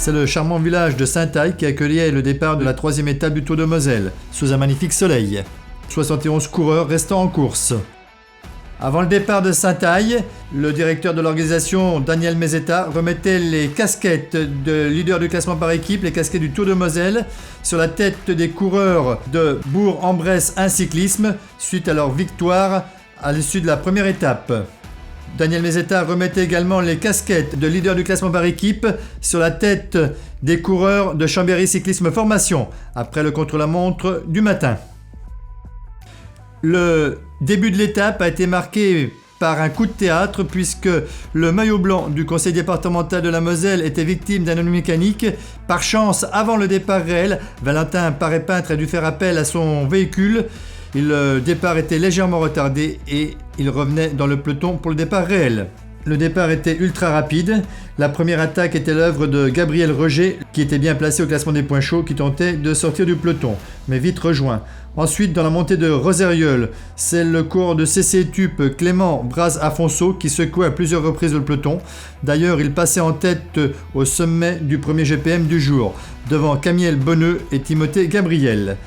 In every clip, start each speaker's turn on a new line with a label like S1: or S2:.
S1: C'est le charmant village de Saint-Aille qui accueillait le départ de la 3e étape du Tour de Moselle, sous un magnifique soleil. 71 coureurs restant en course. Avant le départ de Saint-Aille, le directeur de l'organisation, Daniel Meseta, remettait les casquettes de leader du classement par équipe, les casquettes du Tour de Moselle, sur la tête des coureurs de Bourg-en-Bresse Cyclisme, suite à leur victoire à l'issue de la première étape. Daniel Meseta remettait également les casquettes de leader du classement par équipe sur la tête des coureurs de Chambéry Cyclisme Formation, après le contre-la-montre du matin. Le début de l'étape a été marqué par un coup de théâtre puisque le maillot blanc du conseil départemental de la Moselle était victime d'un ennui mécanique. Par chance, avant le départ réel, Valentin Paré-Peintre a dû faire appel à son véhicule. Le départ était légèrement retardé et il revenait dans le peloton pour le départ réel. Le départ était ultra rapide. La première attaque était l'œuvre de Gabriel Roger, qui était bien placé au classement des points chauds, qui tentait de sortir du peloton, mais vite rejoint. Ensuite, dans la montée de Roseriol, c'est le coureur de CC Tup Clément Braz-Afonso qui secouait à plusieurs reprises le peloton. D'ailleurs, il passait en tête au sommet du premier GPM du jour, devant Camille Bonneux et Timothée Gabriel.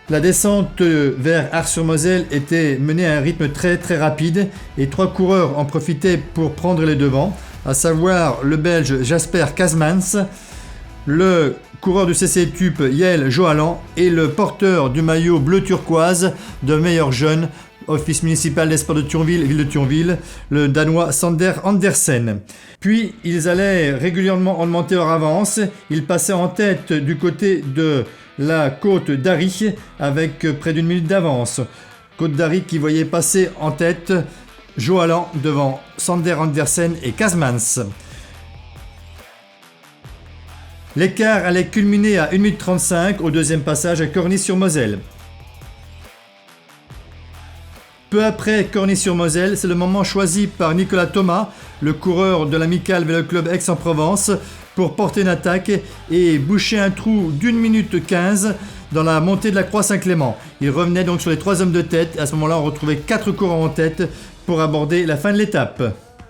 S1: La descente vers Ars-sur-Moselle était menée à un rythme très rapide et 3 coureurs en profitaient pour prendre les devants, à savoir le Belge Jasper Kazmans, le coureur du CC Tup Yael Johalan et le porteur du maillot bleu turquoise de meilleur jeune, office municipal des sports de Thionville, ville de Thionville, le danois Sander Andersen. Puis ils allaient régulièrement augmenter leur avance, ils passaient en tête du côté de la côte d'Ary avec près d'une minute d'avance. Côte d'Ary qui voyait passer en tête Johalan devant Sander Andersen et Kazmans. L'écart allait culminer à 1 minute 35 au deuxième passage à Corny-sur-Moselle. Peu après Corny-sur-Moselle, c'est le moment choisi par Nicolas Thomas, le coureur de l'Amicale Vélo Club Aix-en-Provence, pour porter une attaque et boucher un trou d'1 minute 15 dans la montée de la Croix Saint-Clément. Il revenait donc sur les 3 hommes de tête. À ce moment-là, on retrouvait 4 coureurs en tête pour aborder la fin de l'étape.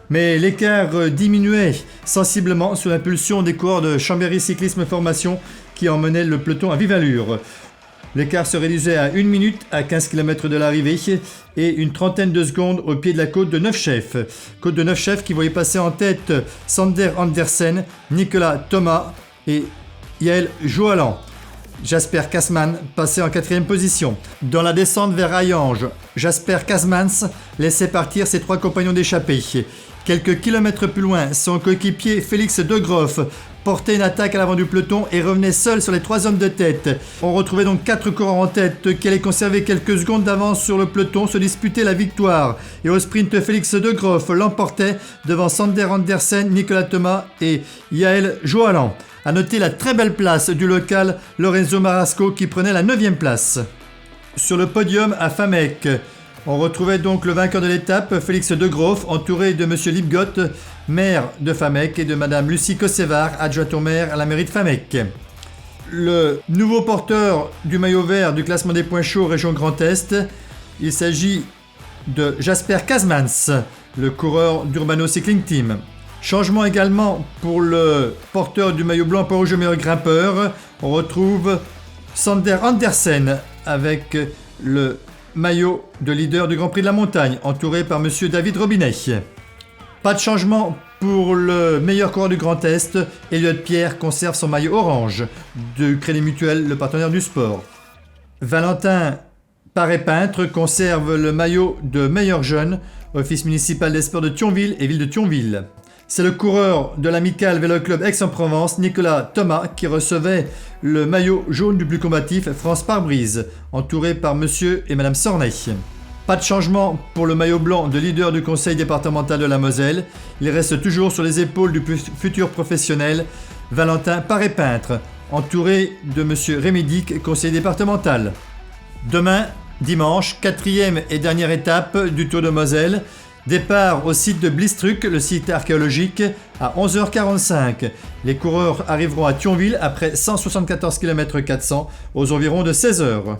S1: Mais l'écart diminuait sensiblement sous l'impulsion des coureurs de Chambéry Cyclisme Formation qui emmenaient le peloton à vive allure. L'écart se réduisait à 1 minute à 15 km de l'arrivée et une trentaine de secondes au pied de la côte de Neufchef. Côte de Neufchef qui voyait passer en tête Sander Andersen, Nicolas Thomas et Yael Johalan. Jasper Kazmans passait en 4e position. Dans la descente vers Hayange, Jasper Kazmans laissait partir ses 3 compagnons d'échappée. Quelques kilomètres plus loin, son coéquipier Félix De Groff portait une attaque à l'avant du peloton et revenait seul sur les 3 hommes de tête. On retrouvait donc 4 coureurs en tête qui allaient conserver quelques secondes d'avance sur le peloton, se disputer la victoire. Et au sprint, Félix De Groff l'emportait devant Sander Andersen, Nicolas Thomas et Yael Johalan. A noter la très belle place du local Lorenzo Marasco qui prenait la 9e place. Sur le podium à Famec, on retrouvait donc le vainqueur de l'étape, Félix De Groff, entouré de M. Lipgott, maire de Famec, et de Mme Lucie Cossévar, adjointe au maire à la mairie de Famec. Le nouveau porteur du maillot vert du classement des points chauds région Grand Est, il s'agit de Jasper Kazmans, le coureur d'Urbano Cycling Team. Changement également pour le porteur du maillot blanc point rouge meilleur grimpeur. On retrouve Sander Andersen avec le maillot de leader du Grand Prix de la Montagne, entouré par M. David Robinet. Pas de changement pour le meilleur coureur du Grand Est. Elliot Pierre conserve son maillot orange du Crédit Mutuel, le partenaire du sport. Valentin Paré-Peintre conserve le maillot de meilleur jeune, office municipal des sports de Thionville et ville de Thionville. C'est le coureur de l'Amicale Vélo Club Aix-en-Provence, Nicolas Thomas, qui recevait le maillot jaune du plus combatif France Pare-Brise, entouré par monsieur et madame Sornay. Pas de changement pour le maillot blanc de leader du conseil départemental de la Moselle. Il reste toujours sur les épaules du futur professionnel Valentin Paré-Peintre, entouré de monsieur Rémy Dick, conseiller départemental. Demain, dimanche, 4e et dernière étape du Tour de Moselle. Départ au site de Blistruc, le site archéologique, à 11h45. Les coureurs arriveront à Thionville après 174 km 400 aux environs de 16h.